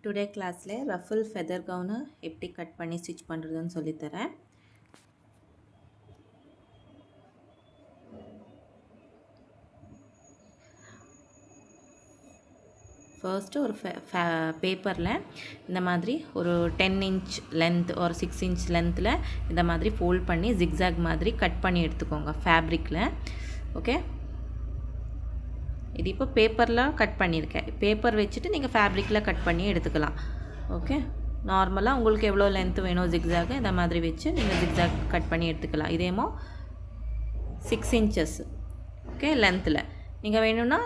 Today கிளாஸில் ruffle feather gown எப்படி cut பண்ணி ஸ்டிச் பண்ணுறதுன்னு சொல்லித்தரேன். ஃபர்ஸ்ட்டு ஒரு பேப்பரில் இந்த மாதிரி ஒரு 10 இன்ச் லென்த் ஒரு 6 இன்ச் லென்த்தில் இந்த மாதிரி ஃபோல்ட் பண்ணி ஜிக்ஸாக் மாதிரி கட் பண்ணி எடுத்துக்கோங்க ஃபேப்ரிக்கில். ஓகே, இது இப்போ பேப்பரில் கட் பண்ணியிருக்கேன். பேப்பர் வச்சுட்டு நீங்கள் ஃபேப்ரிக்கில் கட் பண்ணி எடுத்துக்கலாம். ஓகே, நார்மலாக உங்களுக்கு எவ்வளோ லென்த்து வேணும் ஜிக்ஸாக் இந்த மாதிரி வச்சு நீங்கள் ஜிக்ஸாக் கட் பண்ணி எடுத்துக்கலாம். இதேமோ 6 இன்ச்சஸ் ஓகே லென்த்தில் நீங்கள் வேணும்னா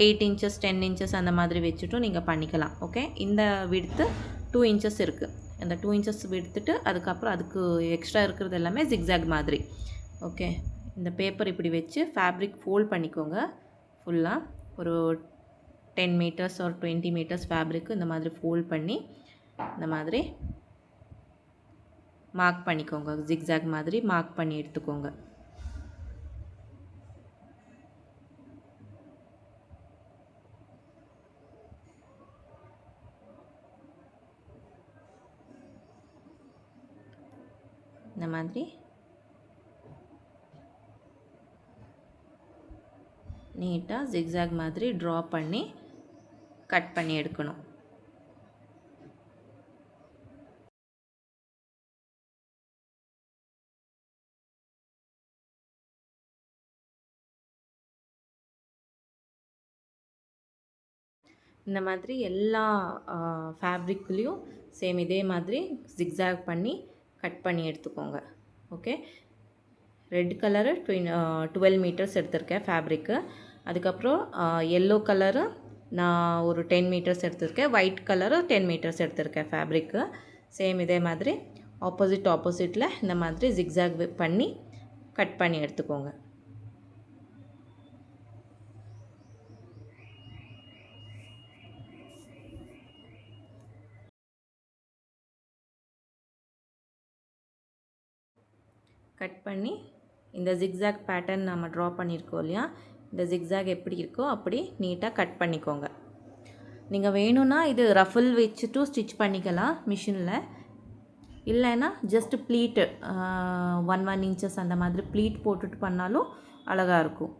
8 இன்ச்சஸ் 10 இன்ச்சஸ் அந்த மாதிரி வச்சுட்டும் நீங்கள் பண்ணிக்கலாம். ஓகே, இந்த விட்த்து 2 இன்ச்சஸ் இருக்குது. இந்த 2 இன்ச்சஸ் விடுத்துட்டு அதுக்கப்புறம் அதுக்கு எக்ஸ்ட்ரா இருக்கிறது எல்லாமே ஜிக்ஸாக் மாதிரி. ஓகே, இந்த பேப்பர் இப்படி வச்சு ஃபேப்ரிக் ஃபோல்ட் பண்ணிக்கோங்க. ஃபுல்லாக ஒரு 10 மீட்டர்ஸ் ஒரு 20 மீட்டர்ஸ் ஃபேப்ரிக்கு இந்த மாதிரி ஃபோல்ட் பண்ணி இந்த மாதிரி மார்க் பண்ணிக்கோங்க. ஜிக்ஸாக் மாதிரி மார்க் பண்ணி எடுத்துக்கோங்க. இந்த மாதிரி நீட்டாக ஜிக்ஸாக் மாதிரி ட்ரா பண்ணி கட் பண்ணி எடுக்கணும். இந்த மாதிரி எல்லா ஃபேப்ரிக்லேயும் சேம் இதே மாதிரி ஜிக்ஸாக் பண்ணி கட் பண்ணி எடுத்துக்கோங்க. ஓகே, ரெட் கலரு 12 மீட்டர்ஸ் எடுத்திருக்கேன் ஃபேப்ரிக்கு. அதுக்கப்புறம் எல்லோ கலரு நான் ஒரு 10 மீட்டர்ஸ் எடுத்திருக்கேன். ஒயிட் கலரு 10 மீட்டர்ஸ் எடுத்திருக்கேன் ஃபேப்ரிக்கு. சேம் இதே மாதிரி ஆப்போசிட்டில் இந்த மாதிரி ஜிக்ஸாக் பண்ணி கட் பண்ணி எடுத்துக்கோங்க. கட் பண்ணி இந்த ஜிக்ஸாக் பேட்டர்ன் நம்ம ட்ரா பண்ணியிருக்கோம் இல்லையா, இந்த ஜிக்ஸாக் எப்படி இருக்கோ அப்படி நீட்டாக கட் பண்ணிக்கோங்க. நீங்கள் வேணும்னா இது ரஃபிள் வச்சுட்டும் ஸ்டிச் பண்ணிக்கலாம் மிஷினில். இல்லைன்னா ஜஸ்ட் ப்ளீட்டு 1 இன்ச்சஸ் அந்த மாதிரி ப்ளீட் போட்டுட்டு பண்ணாலும் அழகாக இருக்கும்.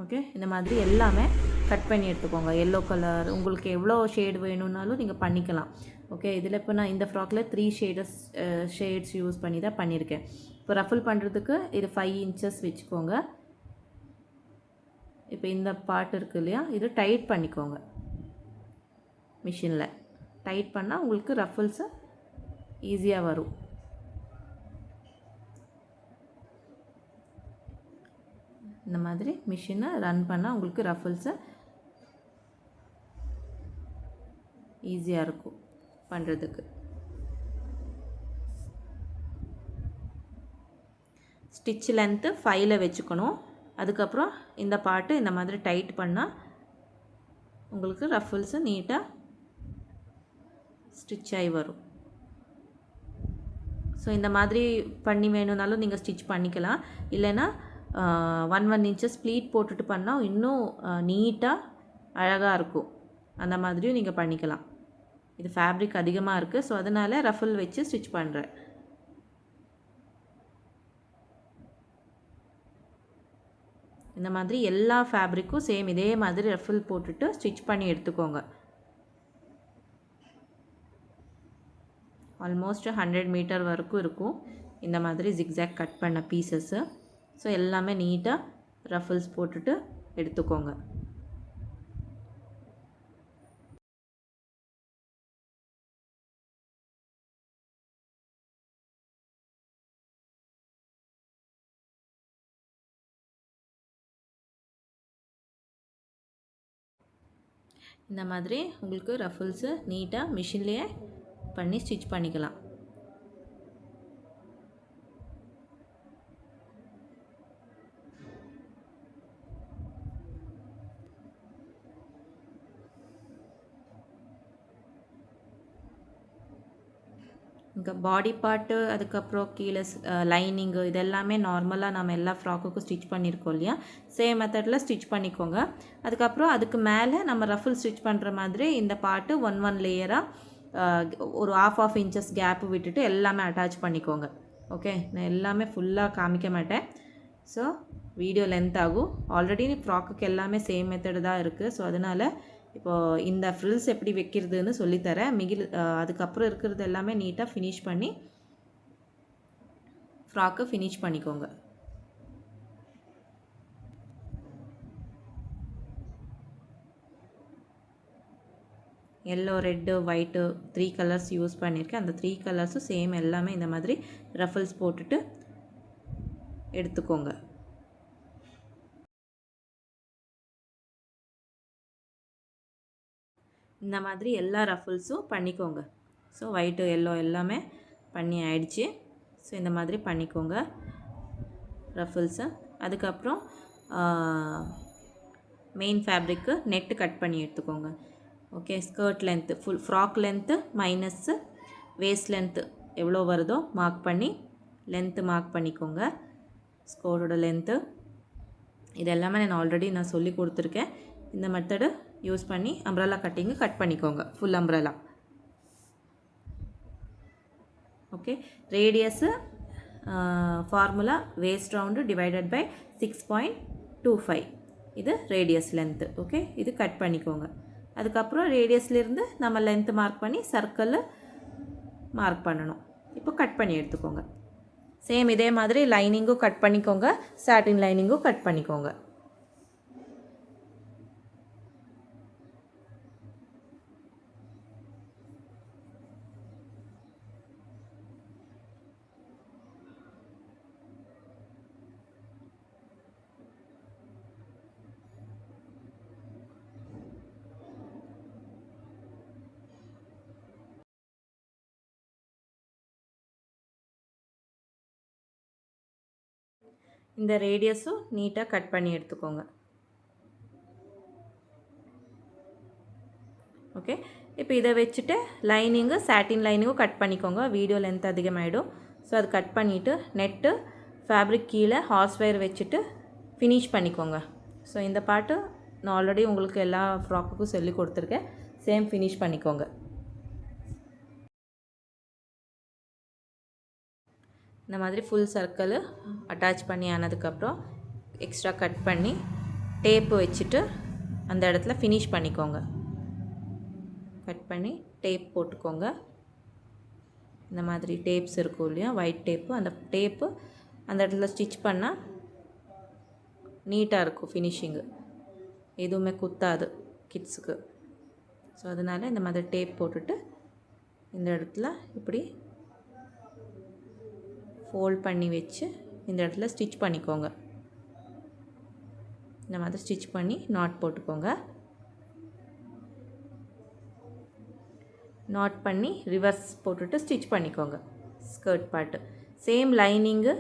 ஓகே, இந்த மாதிரி எல்லாமே கட் பண்ணி எடுத்துக்கோங்க. எல்லோ கலர் உங்களுக்கு எவ்வளோ ஷேடு வேணும்னாலும் நீங்கள் பண்ணிக்கலாம். ஓகே, இதில் இப்போ நான் இந்த ஃப்ராக்கில் 3 ஷேட்ஸ் யூஸ் பண்ணி தான் பண்ணியிருக்கேன். இப்போ ரஃபிள் பண்ணுறதுக்கு இது 5 இன்ச்சஸ் வச்சுக்கோங்க. இப்போ இந்த பார்ட் இருக்குது இல்லையா, இது டைட் பண்ணிக்கோங்க. மிஷினில் டைட் பண்ணால் உங்களுக்கு ரஃபிள்ஸு ஈஸியாக வரும். இந்த மாதிரி மிஷினை ரன் பண்ணால் உங்களுக்கு ரஃபிள்ஸு ஈஸியாக இருக்கும் பண்ணுறதுக்கு. ஸ்டிச் லென்த்து 5ல் வச்சுக்கணும். அதுக்கப்புறம் இந்த பார்ட்டு இந்த மாதிரி டைட் பண்ணால் உங்களுக்கு ரஃபிள்ஸு நீட்டாக ஸ்டிச் ஆகி வரும். ஸோ இந்த மாதிரி பண்ணி வேணும்னாலும் நீங்கள் ஸ்டிச் பண்ணிக்கலாம். இல்லைன்னா 1 இன்ச்சஸ் ப்ளீட் போட்டுட்டு பண்ணால் இன்னும் நீட்டாக அழகாக இருக்கும். அந்த மாதிரியும் நீங்கள் பண்ணிக்கலாம். இது ஃபேப்ரிக் அதிகமாக இருக்குது, ஸோ அதனால் ரஃபிள் வச்சு ஸ்டிச் பண்ணுறேன். இந்த மாதிரி எல்லா ஃபேப்ரிக்கும் சேம் இதே மாதிரி ரஃபிள் போட்டுட்டு ஸ்டிச் பண்ணி எடுத்துக்கோங்க. ஆல்மோஸ்ட் 100 மீட்டர் வரைக்கும் இருக்கும் இந்த மாதிரி ஜிக்ஸாக் கட் பண்ண பீசஸ்ஸு. ஸோ எல்லாமே நீட்டாக ரஃபிள்ஸ் போட்டுட்டு எடுத்துக்கோங்க. இந்த மாதிரி உங்களுக்கு ரஃபிள்ஸு நீட்டாக மிஷின்லேயே பண்ணி ஸ்டிச் பண்ணிக்கலாம். இங்கே பாடி பார்ட்டு, அதுக்கப்புறம் கீழே லைனிங்கு, இதெல்லாமே நார்மலாக நம்ம எல்லா ஃப்ராக்குக்கும் ஸ்டிச் பண்ணியிருக்கோம் இல்லையா, சேம் மெத்தடில் ஸ்டிச் பண்ணிக்கோங்க. அதுக்கப்புறம் அதுக்கு மேலே நம்ம ரஃபிள் ஸ்டிச் பண்ணுற மாதிரி இந்த பார்ட்டு ஒன் லேயராக ஒரு ஆஃப் இன்ச்சஸ் கேப்பு விட்டுட்டு எல்லாமே அட்டாச் பண்ணிக்கோங்க. ஓகே, நான் எல்லாமே ஃபுல்லாக காமிக்க மாட்டேன், ஸோ வீடியோ லென்த் ஆகும். ஆல்ரெடி ஃப்ராக்குக்கு எல்லாமே சேம் மெத்தடு தான் இருக்குது. ஸோ அதனால் இப்போது இந்த ஃப்ரில்ஸ் எப்படி வைக்கிறதுன்னு சொல்லித்தரேன். அதுக்கப்புறம் இருக்கிறது எல்லாமே நீட்டாக ஃபினிஷ் பண்ணி ஃப்ராக்கு ஃபினிஷ் பண்ணிக்கோங்க. Yellow, red, white 3 colours use பண்ணியிருக்கேன். அந்த 3 கலர்ஸும் சேம் எல்லாமே இந்த மாதிரி ரஃபிள்ஸ் போட்டுட்டு எடுத்துக்கோங்க. இந்த மாதிரி எல்லா ரஃபிள்ஸும் பண்ணிக்கோங்க. ஸோ ஒயிட்டு, எல்லோ எல்லாமே பண்ணி ஆயிடுச்சு. ஸோ இந்த மாதிரி பண்ணிக்கோங்க ரஃபிள்ஸை. அதுக்கப்புறம் மெயின் ஃபேப்ரிக்கு நெட்டு கட் பண்ணி எடுத்துக்கோங்க. Okay, skirt length, full frock length minus waist length எவ்வளோ வருதோ மார்க் பண்ணி லென்த்து மார்க் பண்ணிக்கோங்க. ஸ்கர்ட்டோட லென்த்து இது எல்லாமே நான் ஆல்ரெடி சொல்லி கொடுத்துருக்கேன். இந்த மெத்தடு யூஸ் பண்ணி அம்ப்ரெல்லா கட்டிங்கு கட் பண்ணிக்கோங்க, full umbrella. Okay, radius formula waist round divided by 6.25, இது ரேடியஸ் லென்த்து. ஓகே, இது கட் பண்ணிக்கோங்க. அதுக்கப்புறம் ரேடியஸ்லேருந்து நம்ம லென்த்து மார்க் பண்ணி சர்க்கிள் மார்க் பண்ணணும். இப்போ கட் பண்ணி எடுத்துக்கோங்க. சேம் இதே மாதிரி லைனிங்கும் கட் பண்ணிக்கோங்க, சாட்டின் லைனிங்கும் கட் பண்ணிக்கோங்க. இந்த ரேடியஸும் நீட்டாக கட் பண்ணி எடுத்துக்கோங்க. ஓகே, இப்போ இதை வச்சுட்டு லைனிங்கு சாட்டின் லைனிங்கும் கட் பண்ணிக்கோங்க. வீடியோ லென்த் அதிகமாகிடும். ஸோ அது கட் பண்ணிவிட்டு நெட்டு ஃபேப்ரிக் கீழே ஹார்ஸ் ஒயர் வச்சுட்டு ஃபினிஷ் பண்ணிக்கோங்க. ஸோ இந்த பாட்டு நான் ஆல்ரெடி உங்களுக்கு எல்லா ஃப்ராக்குக்கும் சொல்லி கொடுத்துருக்கேன். சேம் ஃபினிஷ் பண்ணிக்கோங்க. இந்த மாதிரி ஃபுல் சர்க்கிள் அட்டாச் பண்ணி ஆனதுக்கப்புறம் எக்ஸ்ட்ரா கட் பண்ணி டேப்பு வச்சுட்டு அந்த இடத்துல ஃபினிஷ் பண்ணிக்கோங்க. கட் பண்ணி டேப் போட்டுக்கோங்க. இந்த மாதிரி டேப்ஸ் இருக்கும் இல்லையா, ஒயிட் டேப்பு, அந்த டேப்பு அந்த இடத்துல ஸ்டிச் பண்ணால் நீட்டாக இருக்கும் ஃபினிஷிங்கு, எதுவுமே குத்தாது கிட்ஸுக்கு. ஸோ அதனால் இந்த மாதிரி டேப் போட்டுட்டு இந்த இடத்துல இப்படி ஃபோல்ட் பண்ணி வச்சு இந்த இடத்துல ஸ்டிச் பண்ணிக்கோங்க. இந்த மாதிரி ஸ்டிச் பண்ணி நாட் போட்டுக்கோங்க. நாட் பண்ணி ரிவர்ஸ் போட்டுட்டு ஸ்டிச் பண்ணிக்கோங்க skirt part. Same lining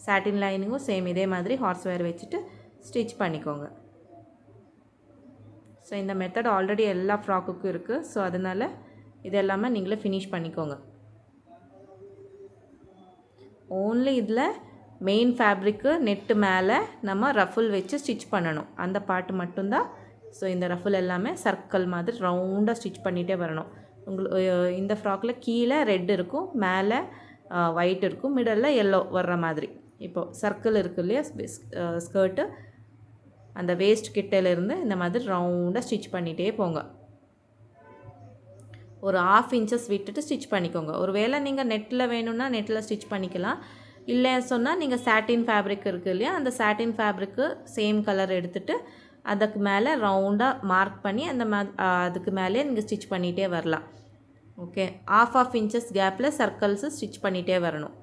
satin லைனிங்கும் same இதே மாதிரி ஹார்ஸ் ஒயர் வச்சுட்டு ஸ்டிச் பண்ணிக்கோங்க. ஸோ இந்த மெத்தட் ஆல்ரெடி எல்லா ஃப்ராக்குக்கும் இருக்குது. ஸோ அதனால் இதெல்லாமே நீங்களே ஃபினிஷ் பண்ணிக்கோங்க. ஓன்லி இதில் மெயின் ஃபேப்ரிக்கு நெட்டு மேலே நம்ம ரஃபிள் வச்சு ஸ்டிச் பண்ணணும், அந்த பார்ட்டு மட்டும்தான். ஸோ இந்த ரஃபிள் எல்லாமே சர்க்கிள் மாதிரி ரவுண்டாக ஸ்டிச் பண்ணிகிட்டே வரணும். இந்த ஃப்ராக்கில் கீழே ரெட் இருக்கும், மேலே ஒயிட் இருக்கும், மிடலில் எல்லோ வர்ற மாதிரி. இப்போது சர்க்கிள் இருக்குது இல்லையா ஸ்கர்ட்டு, அந்த வேஸ்ட் கிட்டேலேருந்து இந்த மாதிரி ரவுண்டாக ஸ்டிச் பண்ணிகிட்டே போங்க. ஒரு 1/2 இன்ச்சஸ் விட்டுட்டு ஸ்டிச் பண்ணிக்கோங்க. ஒரு வேளை நீங்கள் நெட்டில் வேணும்னா நெட்டில் ஸ்டிச் பண்ணிக்கலாம். இல்லை சொன்னால் நீங்கள் சாட்டின் ஃபேப்ரிக் இருக்குது இல்லையா, அந்த சாட்டின் ஃபேப்ரிக்கு சேம் கலர் எடுத்துகிட்டு அதுக்கு மேலே ரவுண்டாக மார்க் பண்ணி அதுக்கு மேலே நீங்கள் ஸ்டிச் பண்ணிகிட்டே வரலாம். ஓகே, 1/2 இன்ச்சஸ் கேப்பில் சர்க்கிள்ஸு ஸ்டிச் பண்ணிகிட்டே வரணும்,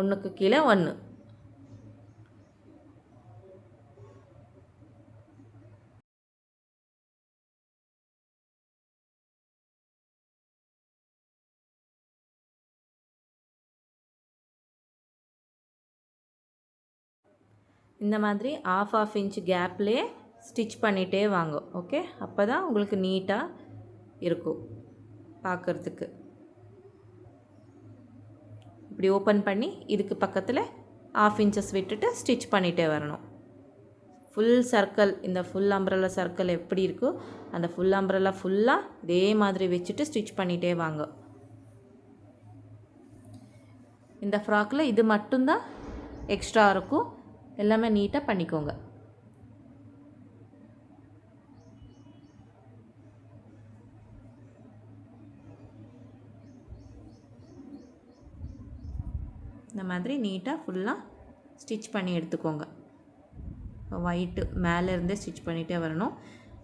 ஒன்றுக்கு கீழே ஒன்று. இந்த மாதிரி 1/2 இன்ச் கேப்லேயே ஸ்டிச் பண்ணிகிட்டே வாங்க. ஓகே, அப்போ தான் உங்களுக்கு நீட்டாக இருக்கும் பார்க்குறதுக்கு. இப்படி ஓப்பன் பண்ணி இதுக்கு பக்கத்தில் 1/2 இன்ச்சஸ் விட்டுட்டு ஸ்டிச் பண்ணிகிட்டே வரணும். ஃபுல் சர்க்கிள், இந்த ஃபுல் அம்ப்ரெல்லா சர்க்கிள் எப்படி இருக்கோ அந்த ஃபுல் அம்ப்ரெல்லா ஃபுல்லாக இதே மாதிரி வச்சுட்டு ஸ்டிச் பண்ணிகிட்டே வாங்க. இந்த ஃப்ராக்கில் இது மட்டும்தான் எக்ஸ்ட்ரா இருக்கும், எல்லாமே நீட்டாக பண்ணிக்கோங்க. இந்த மாதிரி நீட்டாக ஃபுல்லாக ஸ்டிச் பண்ணி எடுத்துக்கோங்க. ஒயிட்டு மேலேருந்தே ஸ்டிச் பண்ணிகிட்டே வரணும்.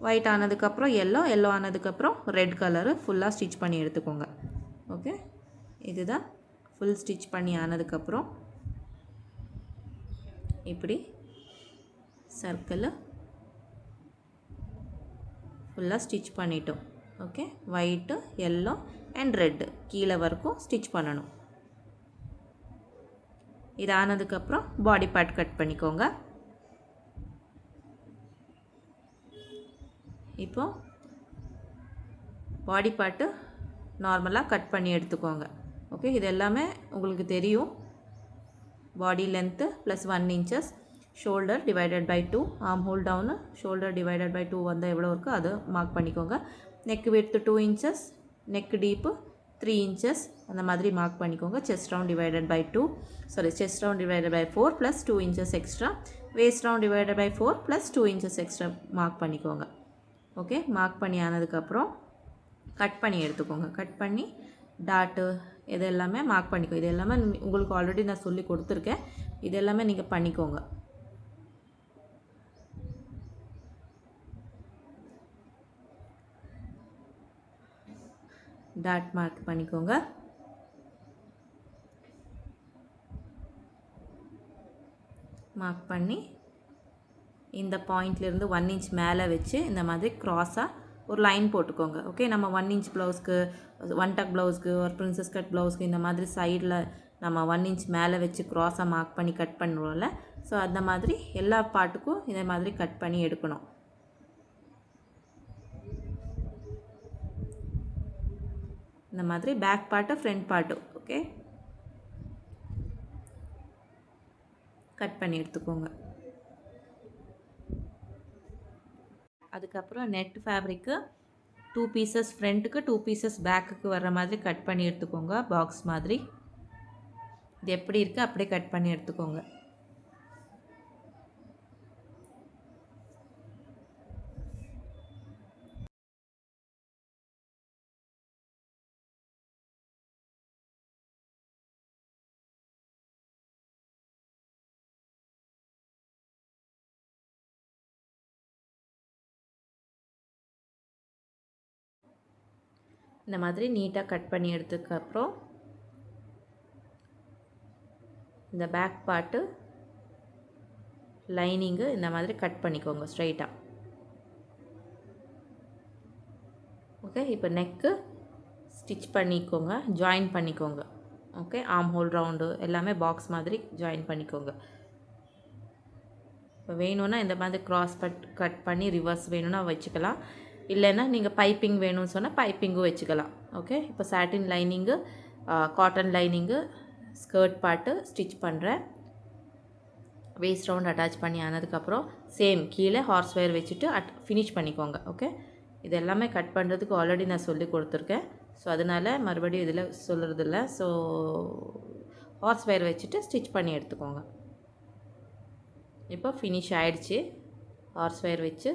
ஒயிட் ஆனதுக்கப்புறம் எல்லோ ஆனதுக்கப்புறம் ரெட் கலரு ஃபுல்லாக ஸ்டிச் பண்ணி எடுத்துக்கோங்க. ஓகே, இதுதான் ஃபுல் ஸ்டிச் பண்ணி ஆனதுக்கப்புறம் இப்படி சர்க்கிள் ஃபுல்லாக ஸ்டிச் பண்ணிட்டோம். Okay, white, yellow and red கீழே வரைக்கும் ஸ்டிச் பண்ணணும். இது ஆனதுக்கப்புறம் பாடி பார்ட் கட் பண்ணிக்கோங்க. இப்போது பாடி பார்ட்டு நார்மலாக கட் பண்ணி எடுத்துக்கோங்க. ஓகே, இது எல்லாமே உங்களுக்கு தெரியும். Body length plus 1 inches, shoulder divided by 2, arm hole down shoulder divided by 2 வந்தால் எவ்வளோ இருக்கோ அது மார்க் பண்ணிக்கோங்க. Neck width 2 inches, neck deep 3 inches அந்த மாதிரி மார்க் பண்ணிக்கோங்க. Chest round divided by 2, chest round divided by 4 plus 2 inches extra, waist round divided by 4 plus 2 inches extra mark பண்ணிக்கோங்க. Okay, mark பண்ணி ஆனதுக்கப்புறம் கட் பண்ணி எடுத்துக்கோங்க. கட் பண்ணி டாட்டு இது எல்லாமே மார்க் பண்ணிக்கோ. இது எல்லாமே உங்களுக்கு ஆல்ரெடி நான் சொல்லி கொடுத்துருக்கேன், இது எல்லாமே நீங்கள் பண்ணிக்கோங்க. டாட் மார்க் பண்ணிக்கோங்க. மார்க் பண்ணி இந்த பாயிண்ட்லேருந்து 1 inch மேலே வச்சு இந்த மாதிரி க்ராஸாக ஒரு லைன் போட்டுக்கோங்க. ஓகே, நம்ம 1 inch ப்ளவுஸ்க்கு, 1 டக் ப்ளவுஸ்க்கு, ஒரு பிரின்சஸ் கட் ப்ளவுஸ்க்கு இந்த மாதிரி சைடில் நம்ம 1 inch மேலே வச்சு க்ராஸாக மார்க் பண்ணி கட் பண்ணுவோம்ல, ஸோ அந்த மாதிரி எல்லா பார்ட்டுக்கும் இதே மாதிரி கட் பண்ணி எடுக்கணும். இந்த மாதிரி back part front part okay cut பண்ணி எடுத்துக்கோங்க. அதுக்கப்புறம் நெட் ஃபேப்ரிக்கு 2 pieces ஃப்ரண்ட்டுக்கு 2 pieces பேக்குக்கு வர்ற மாதிரி கட் பண்ணி எடுத்துக்கோங்க. பாக்ஸ் மாதிரி இது எப்படி இருக்குது அப்படியே கட் பண்ணி எடுத்துக்கோங்க. இந்த மாதிரி நீட்டாக கட் பண்ணி எடுத்ததுக்கப்புறம் இந்த பேக் பார்ட்டு லைனிங்கு இந்த மாதிரி கட் பண்ணிக்கோங்க ஸ்ட்ரைட்டாக. ஓகே, இப்போ நெக்கு ஸ்டிச் பண்ணிக்கோங்க, ஜாயின் பண்ணிக்கோங்க. ஓகே, ஆர்ம் ஹோல் ரவுண்டு எல்லாமே பாக்ஸ் மாதிரி ஜாயின் பண்ணிக்கோங்க. இப்போ வேணும்னா இந்த மாதிரி க்ராஸ் கட் பண்ணி ரிவர்ஸ் வேணும்னா வச்சுக்கலாம், இல்லைன்னா நீங்கள் பைப்பிங் வேணும்னு சொன்னால் பைப்பிங்கும் வச்சுக்கலாம். ஓகே, இப்போ satin lining, cotton lining, skirt part stitch பண்ணுறேன். வேஸ்ட் ரவுண்ட் அட்டாச் பண்ணி ஆனதுக்கப்புறம் சேம் கீழே ஹார்ஸ் ஒயர் வச்சுட்டு ஃபினிஷ் பண்ணிக்கோங்க. ஓகே, இது எல்லாமே கட் பண்ணுறதுக்கு ஆல்ரெடி நான் சொல்லி கொடுத்துருக்கேன், ஸோ அதனால் மறுபடியும் இதில் சொல்கிறதில்ல. ஸோ ஹார்ஸ் ஒயர் வச்சுட்டு ஸ்டிச் பண்ணி எடுத்துக்கோங்க. இப்போ ஃபினிஷ் ஆகிடுச்சு. ஹார்ஸ் ஒயர் வச்சு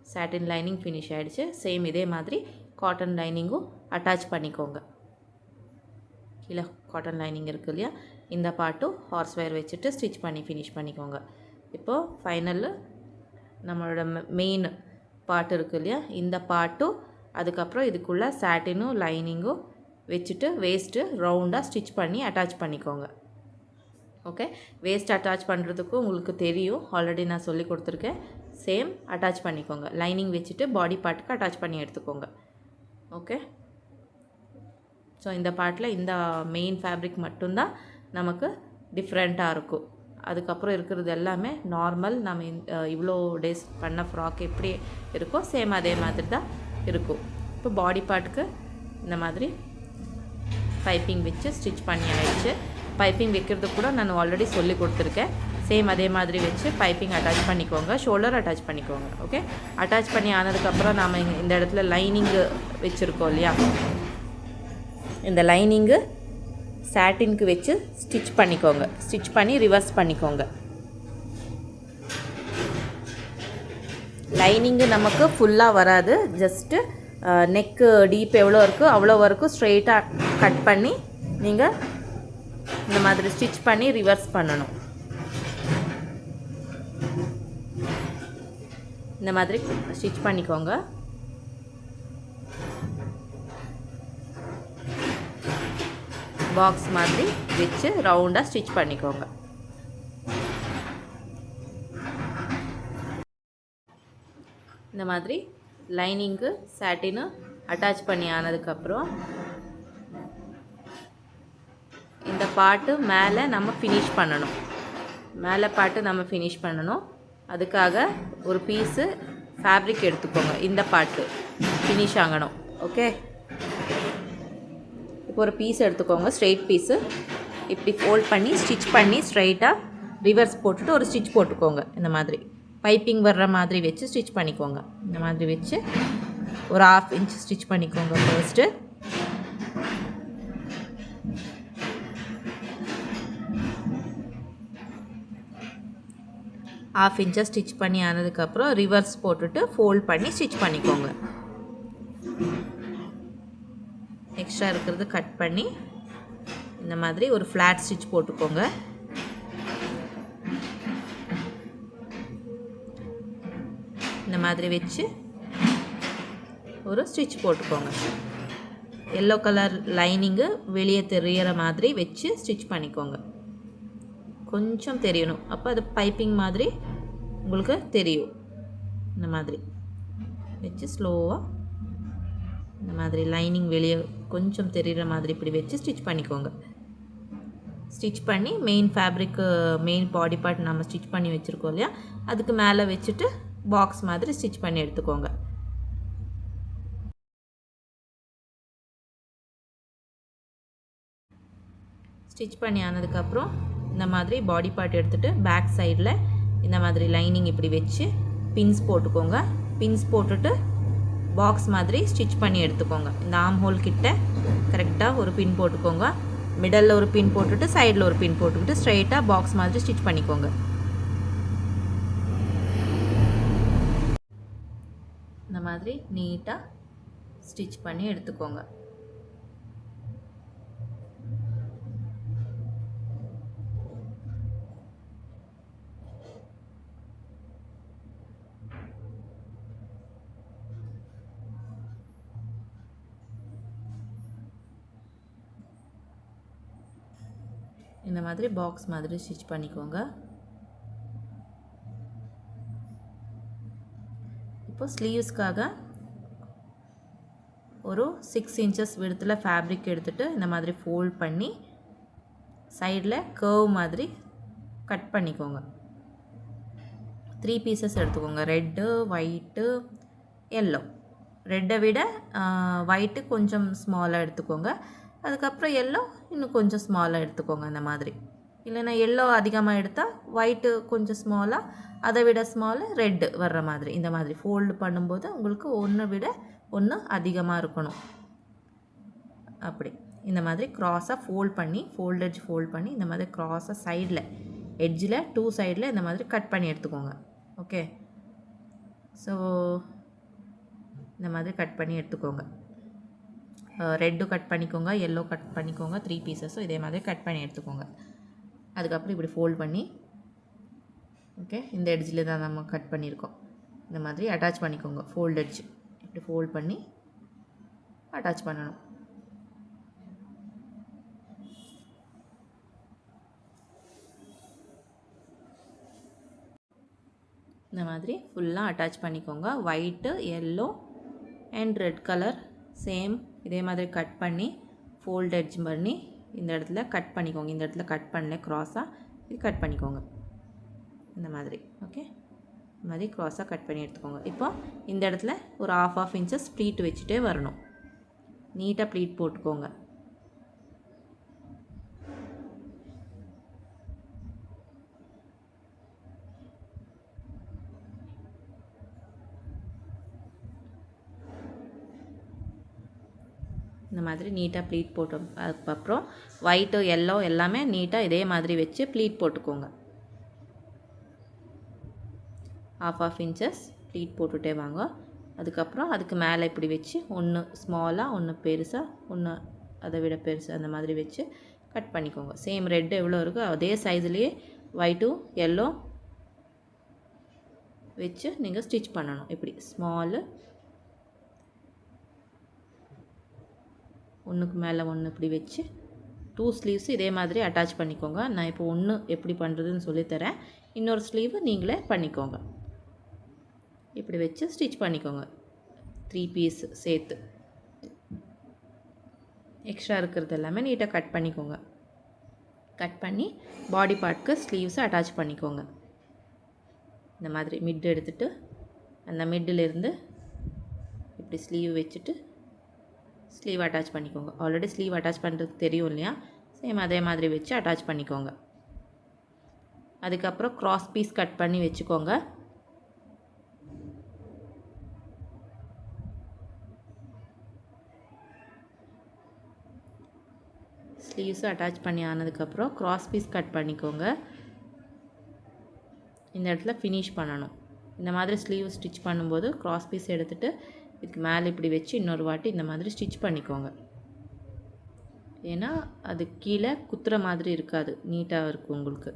சாட்டின் லைனிங் ஃபினிஷ் ஆகிடுச்சு. சேம் இதே மாதிரி காட்டன் லைனிங்கும் அட்டாச் பண்ணிக்கோங்க. கீழே காட்டன் லைனிங் இருக்குது இல்லையா, இந்த பார்ட்டும் ஹார்ஸ் ஒயர் வச்சுட்டு ஸ்டிச் பண்ணி ஃபினிஷ் பண்ணிக்கோங்க. இப்போது ஃபைனலு நம்மளோட மெயின் பார்ட் இருக்குது இல்லையா, இந்த பார்ட்டும் அதுக்கப்புறம் இதுக்குள்ளே சாட்டினும் லைனிங்கும் வச்சுட்டு வேஸ்ட்டு ரவுண்டாக ஸ்டிச் பண்ணி அட்டாச் பண்ணிக்கோங்க. ஓகே, வேஸ்ட் அட்டாச் பண்ணுறதுக்கும் உங்களுக்கு தெரியும், ஆல்ரெடி நான் சொல்லி கொடுத்துருக்கேன். சேம் அட்டாச் பண்ணிக்கோங்க. லைனிங் வச்சுட்டு பாடி பார்ட்டுக்கு அட்டாச் பண்ணி எடுத்துக்கோங்க. ஓகே, ஸோ இந்த பார்ட்டில் இந்த மெயின் ஃபேப்ரிக் மட்டும்தான் நமக்கு டிஃப்ரெண்ட்டாக இருக்கும். அதுக்கப்புறம் இருக்கிறது எல்லாமே நார்மல். நம்ம இவ்வளோ டேஸ் பண்ண ஃப்ராக் எப்படி இருக்கோ சேம் அதே மாதிரி தான் இருக்கும். இப்போ பாடி பார்ட்டுக்கு இந்த மாதிரி பைப்பிங் வச்சு ஸ்டிச் பண்ணி ஆயிடுச்சு. பைப்பிங் வைக்கிறதுக்கு கூட நான் ஆல்ரெடி சொல்லி கொடுத்துருக்கேன். சேம் அதே மாதிரி வச்சு பைப்பிங் அட்டாச் பண்ணிக்கோங்க, ஷோல்டர் அட்டாச் பண்ணிக்கோங்க. ஓகே, அட்டாச் பண்ணி ஆனதுக்கப்புறம் நாம் இந்த இடத்துல லைனிங்கு வச்சுருக்கோம் இல்லையா, இந்த லைனிங்கு சாட்டினுக்கு வச்சு ஸ்டிச் பண்ணிக்கோங்க. ஸ்டிச் பண்ணி ரிவர்ஸ் பண்ணிக்கோங்க. லைனிங்கு நமக்கு ஃபுல்லாக வராது, ஜஸ்ட்டு நெக்கு டீப் எவ்வளோ இருக்கோ அவ்வளோ வரைக்கும் ஸ்ட்ரெயிட்டாக கட் பண்ணி நீங்கள் இந்த மாதிரி ஸ்டிச் பண்ணி ரிவர்ஸ் பண்ணணும். இந்த மாதிரி ஸ்டிச் பண்ணிக்கோங்க. பாக்ஸ் மாதிரி வச்சு ரவுண்டாக ஸ்டிச் பண்ணிக்கோங்க. இந்த மாதிரி லைனிங்கு சாட்டினு அட்டாச் பண்ணி ஆனதுக்கப்புறம் இந்த பாட்டு மேலே நம்ம ஃபினிஷ் பண்ணணும். மேலே பாட்டு நம்ம ஃபினிஷ் பண்ணணும். அதுக்காக ஒரு பீஸு ஃபேப்ரிக் எடுத்துக்கோங்க. இந்த பாட்டு ஃபினிஷ் ஆகணும். ஓகே, இப்போ ஒரு பீஸ் எடுத்துக்கோங்க, ஸ்ட்ரெயிட் பீஸு. இப்படி ஃபோல்ட் பண்ணி ஸ்டிச் பண்ணி ஸ்ட்ரைட்டாக ரிவர்ஸ் போட்டுட்டு ஒரு ஸ்டிச் போட்டுக்கோங்க. இந்த மாதிரி பைப்பிங் வர்ற மாதிரி வச்சு ஸ்டிச் பண்ணிக்கோங்க. இந்த மாதிரி வச்சு ஒரு 1/2 இன்ச் ஸ்டிச் பண்ணிக்கோங்க. ஃபர்ஸ்ட்டு ½ இன்ச்சை ஸ்டிச் பண்ணி ஆனதுக்கப்புறம் ரிவர்ஸ் போட்டுட்டு ஃபோல்ட் பண்ணி ஸ்டிச் பண்ணிக்கோங்க. எக்ஸ்ட்ரா இருக்கிறது கட் பண்ணி இந்த மாதிரி ஒரு ஃப்ளாட் ஸ்டிச் போட்டுக்கோங்க. இந்த மாதிரி வச்சு ஒரு ஸ்டிச் போட்டுக்கோங்க. எல்லோ கலர் லைனிங்கு வெளியே தெரிகிற மாதிரி வச்சு ஸ்டிச் பண்ணிக்கோங்க. கொஞ்சம் தெரியணும், அப்போ அது பைப்பிங் மாதிரி உங்களுக்கு தெரியும். இந்த மாதிரி வச்சு ஸ்லோவாக இந்த மாதிரி லைனிங் வெளியே கொஞ்சம் தெரிகிற மாதிரி இப்படி வச்சு ஸ்டிச் பண்ணிக்கோங்க. ஸ்டிச் பண்ணி main fabric main body part நம்ம ஸ்டிச் பண்ணி வச்சுருக்கோம் இல்லையா, அதுக்கு மேலே வச்சுட்டு பாக்ஸ் மாதிரி ஸ்டிச் பண்ணி எடுத்துக்கோங்க. ஸ்டிச் பண்ணி ஆனதுக்கப்புறம் இந்த மாதிரி பாடி பார்ட் எடுத்துகிட்டு பேக் சைடில் இந்த மாதிரி லைனிங் இப்படி வச்சு பின்ஸ் போட்டுக்கோங்க. பின்ஸ் போட்டுட்டு பாக்ஸ் மாதிரி ஸ்டிச் பண்ணி எடுத்துக்கோங்க. இந்த ஆர்ம் ஹோல் கிட்ட கரெக்டாக ஒரு பின் போட்டுக்கோங்க. மிடலில் ஒரு பின் போட்டுட்டு சைடில் ஒரு பின் போட்டுக்கிட்டு ஸ்ட்ரைட்டாக பாக்ஸ் மாதிரி ஸ்டிச் பண்ணிக்கோங்க. இந்த மாதிரி நீட்டாக ஸ்டிச் பண்ணி எடுத்துக்கோங்க. இந்த மாதிரி பாக்ஸ் மாதிரி ஸ்டிச் பண்ணிக்கோங்க. இப்போ ஸ்லீவ்ஸ்க்காக ஒரு 6 இன்ச்சஸ் விடத்தில் ஃபேப்ரிக் எடுத்துகிட்டு இந்த மாதிரி ஃபோல்ட் பண்ணி சைடில் கர்வ் மாதிரி கட் பண்ணிக்கோங்க. 3 பீசஸ் எடுத்துக்கோங்க. Red, white, yellow. ரெட்டை விட ஒயிட்டு கொஞ்சம் ஸ்மாலாக எடுத்துக்கோங்க. அதுக்கப்புறம் எல்லோ இன்னும் கொஞ்சம் ஸ்மாலாக எடுத்துக்கோங்க. அந்த மாதிரி இல்லைன்னா எல்லோ அதிகமாக எடுத்தால் ஒயிட்டு கொஞ்சம் ஸ்மாலாக, அதை விட ஸ்மாலாக ரெட்டு வர்ற மாதிரி இந்த மாதிரி ஃபோல்டு பண்ணும்போது உங்களுக்கு ஒன்றை விட ஒன்று அதிகமாக இருக்கணும். அப்படி இந்த மாதிரி க்ராஸாக ஃபோல்ட் பண்ணி ஃபோல்ட் பண்ணி இந்த மாதிரி க்ராஸாக சைடில் எட்ஜில் 2 சைடில் இந்த மாதிரி கட் பண்ணி எடுத்துக்கோங்க. ஓகே, ஸோ இந்த மாதிரி கட் பண்ணி எடுத்துக்கோங்க. ரெட்டு கட் பண்ணிக்கோங்க, எல்லோ கட் பண்ணிக்கோங்க. 3 பீசஸும் இதே மாதிரி கட் பண்ணி எடுத்துக்கோங்க. அதுக்கப்புறம் இப்படி ஃபோல்ட் பண்ணி ஓகே, இந்த எட்ஜில் தான் நம்ம கட் பண்ணியிருக்கோம். இந்த மாதிரி அட்டாச் பண்ணிக்கோங்க. ஃபோல்ட் எட்ஜ் இப்படி ஃபோல்ட் பண்ணி அட்டாச் பண்ணணும். இந்த மாதிரி ஃபுல்லாக அட்டாச் பண்ணிக்கோங்க. White, yellow and red colour same இதே மாதிரி கட் பண்ணி ஃபோல்ட் எட்ஜ் பண்ணி இந்த இடத்துல கட் பண்ணிக்கோங்க. இந்த இடத்துல கட் பண்ணல, க்ராஸாக இது கட் பண்ணிக்கோங்க. இந்த மாதிரி ஓகே, இந்த மாதிரி க்ராஸாக கட் பண்ணி எடுத்துக்கோங்க. இப்போ இந்த இடத்துல ஒரு ½ இன்ச்சஸ் ப்ளீட் வச்சுட்டே வரணும். நீட்டாக ப்ளீட் போட்டுக்கோங்க. இந்த மாதிரி நீட்டாக ப்ளீட் போட்டோம். அதுக்கப்புறம் ஒயிட்டு எல்லோ எல்லாமே நீட்டாக இதே மாதிரி வச்சு ப்ளீட் போட்டுக்கோங்க. 1/2 இன்ச்சஸ் ப்ளீட் போட்டுகிட்டே வாங்க. அதுக்கப்புறம் அதுக்கு மேலே இப்படி வச்சு ஒன்று ஸ்மாலாக ஒன்று பெருசாக ஒன்று அதை விட பெருசு அந்த மாதிரி வச்சு கட் பண்ணிக்கோங்க. சேம் ரெட் எவ்வளோ இருக்கோ அதே சைஸ்லேயே ஒயிட்டும் எல்லோ வச்சு நீங்கள் ஸ்டிச் பண்ணணும். இப்படி ஸ்மாலு ஒன்றுக்கு மேலே ஒன்று இப்படி வச்சு 2 ஸ்லீவ்ஸ் இதே மாதிரி அட்டாச் பண்ணிக்கோங்க. நான் இப்போ ஒன்று எப்படி பண்ணுறதுன்னு சொல்லித்தரேன். இன்னொரு ஸ்லீவு நீங்களே பண்ணிக்கோங்க. இப்படி வச்சு ஸ்டிச் பண்ணிக்கோங்க. 3 பீஸ் சேர்த்து எக்ஸ்ட்ரா இருக்கிறது எல்லாமே நீட்டாக கட் பண்ணிக்கோங்க. கட் பண்ணி பாடி பார்ட்க்கு ஸ்லீவ்ஸை அட்டாச் பண்ணிக்கோங்க. இந்த மாதிரி மிட் எடுத்துகிட்டு அந்த மிட்டிலிருந்து இப்படி ஸ்லீவ் வச்சுட்டு ஸ்லீவ் அட்டாச் பண்ணிக்கோங்க. ஆல்ரெடி ஸ்லீவ் அட்டாச் பண்ணுறதுக்கு தெரியும் இல்லையா, சேம் அதே மாதிரி வச்சு அட்டாச் பண்ணிக்கோங்க. அதுக்கப்புறம் க்ராஸ் பீஸ் கட் பண்ணி வச்சுக்கோங்க. ஸ்லீவ்ஸும் அட்டாச் பண்ணி ஆனதுக்கப்புறம் க்ராஸ் பீஸ் கட் பண்ணிக்கோங்க. இந்த இடத்துல ஃபினிஷ் பண்ணணும். இந்த மாதிரி ஸ்லீவ் ஸ்டிச் பண்ணும்போது க்ராஸ் பீஸ் எடுத்துகிட்டு இதுக்கு மேலே இப்படி வச்சு இன்னொரு வாட்டி இந்த மாதிரி ஸ்டிச் பண்ணிக்கோங்க. ஏன்னா அது கீழே குத்துற மாதிரி இருக்காது, நீட்டாக இருக்கும் உங்களுக்கு.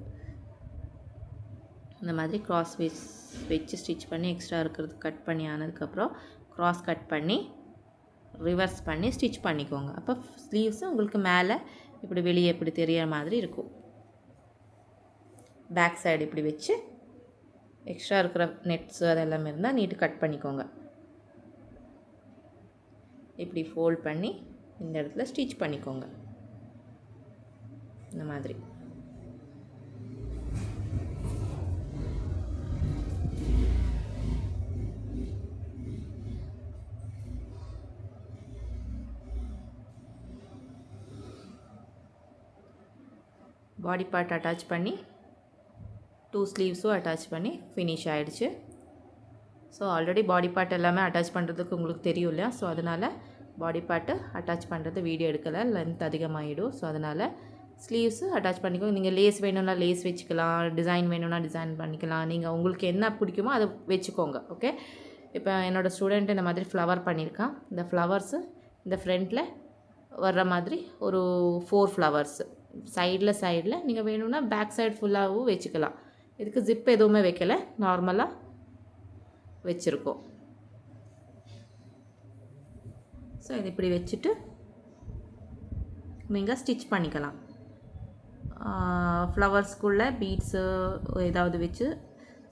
இந்த மாதிரி க்ராஸ் பீஸ் வச்சு ஸ்டிச் பண்ணி எக்ஸ்ட்ரா இருக்கிறது கட் பண்ணி ஆனதுக்கப்புறம் க்ராஸ் கட் பண்ணி ரிவர்ஸ் பண்ணி ஸ்டிச் பண்ணிக்கோங்க. அப்போ ஸ்லீவ்ஸு உங்களுக்கு மேலே இப்படி வெளியே இப்படி தெரிகிற மாதிரி இருக்கும். பேக் சைடு இப்படி வச்சு எக்ஸ்ட்ரா இருக்கிற நெட்ஸு அதெல்லாமே இருந்தால் நீட்டு கட் பண்ணிக்கோங்க. இப்படி ஃபோல்ட் பண்ணி இந்த இடத்துல ஸ்டிச் பண்ணிக்கோங்க. இந்த மாதிரி பாடி பார்ட் அட்டாச் பண்ணி 2 ஸ்லீவ்ஸும் அட்டாச் பண்ணி ஃபினிஷ் ஆகிடுச்சு. ஸோ ஆல்ரெடி பாடி பார்ட் எல்லாமே அட்டாச் பண்ணுறதுக்கு உங்களுக்கு தெரியும் இல்லையா, ஸோ அதனால் பாடி பார்ட்டு அட்டாச் பண்ணுறது வீடியோ எடுக்கலை, லென்த் அதிகமாகிடும். ஸோ அதனால் ஸ்லீவ்ஸு அட்டாச் பண்ணிக்கோங்க. நீங்கள் லேஸ் வேணும்னா லேஸ் வச்சுக்கலாம், டிசைன் வேணும்னா டிசைன் பண்ணிக்கலாம். நீங்கள் உங்களுக்கு என்ன பிடிக்குமோ அதை வச்சுக்கோங்க. ஓகே, இப்போ என்னோடய ஸ்டூடெண்ட் இந்த மாதிரி ஃப்ளவர் பண்ணியிருக்கான். இந்த ஃப்ளவர்ஸு இந்த ஃப்ரண்ட்டில் வர்ற மாதிரி ஒரு 4 ஃப்ளவர்ஸு சைடில் நீங்கள் வேணும்னா பேக் சைடு ஃபுல்லாகவும் வச்சுக்கலாம். இதுக்கு ஜிப் எதுவுமே வைக்கலை, நார்மலாக வச்சுருக்கோம். ஸோ இது இப்படி வச்சுட்டு நீங்கள் ஸ்டிச் பண்ணிக்கலாம். ஃப்ளவர்ஸ்குள்ளே பீட்ஸு ஏதாவது வச்சு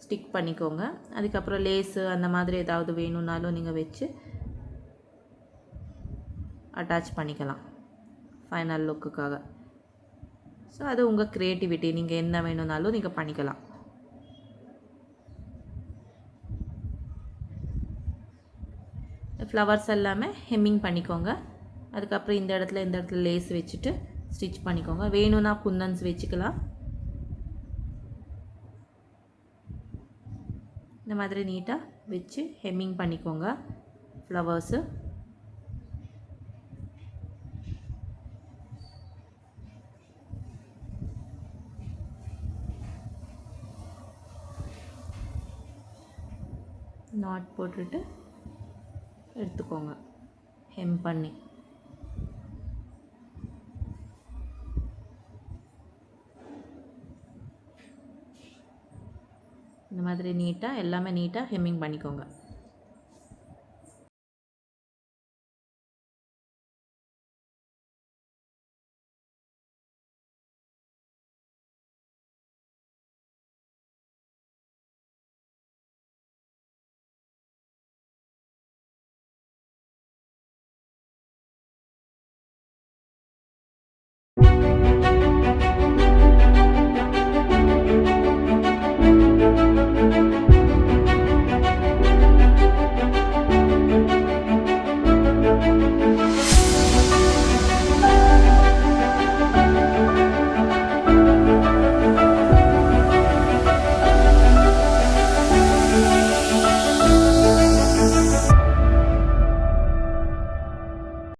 ஸ்டிக் பண்ணிக்கோங்க. அதுக்கப்புறம் லேஸு அந்த மாதிரி ஏதாவது வேணும்னாலும் நீங்கள் வச்சு அட்டாச் பண்ணிக்கலாம் ஃபைனல் லுக்குக்காக. ஸோ அது உங்கள் க்ரியேட்டிவிட்டி, நீங்கள் என்ன வேணும்னாலும் நீங்கள் பண்ணிக்கலாம். ஃப்ளவர்ஸ் எல்லாமே ஹெம்மிங் பண்ணிக்கோங்க. அதுக்கப்புறம் இந்த இடத்துல லேஸ் வச்சுட்டு ஸ்டிச் பண்ணிக்கோங்க. வேணும்னா குந்தன்ஸ் வச்சுக்கலாம். இந்த மாதிரி நீட்டாக வச்சு ஹெம்மிங் பண்ணிக்கோங்க ஃப்ளவர்ஸு. நாட் போட்டுட்டு எடுத்துக்கோங்க ஹெம் பண்ணி. இந்த மாதிரி நீட்டாக எல்லாமே நீட்டாக ஹெம்மிங் பண்ணிக்கோங்க.